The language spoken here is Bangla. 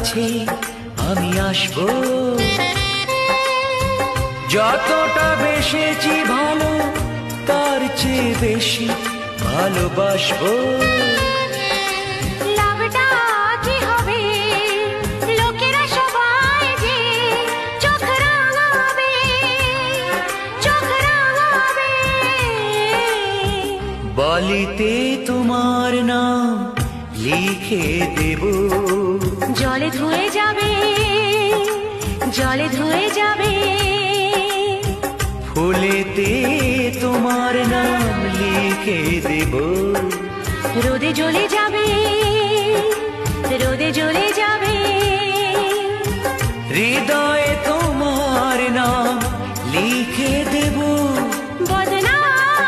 কাছে আমি আসবো, যতটা বেসেছি ভালো তার চেয়ে বেশি ভালোবাসবো। লাভটা কি হবে লোকেরা সবাই যে চোখ রাঙাবে, চোখ রাঙাবে। বালিতে তোমার নাম লিখে দেব, জলে ধুয়ে যাবে, জলে ধুয়ে যাবে। ফুলেতে তোমার নাম লিখে দেব, রোদে জ্বলে যাবে, রোদে জ্বলে যাবে। হৃদয়ে তোমার নাম লিখে দেব।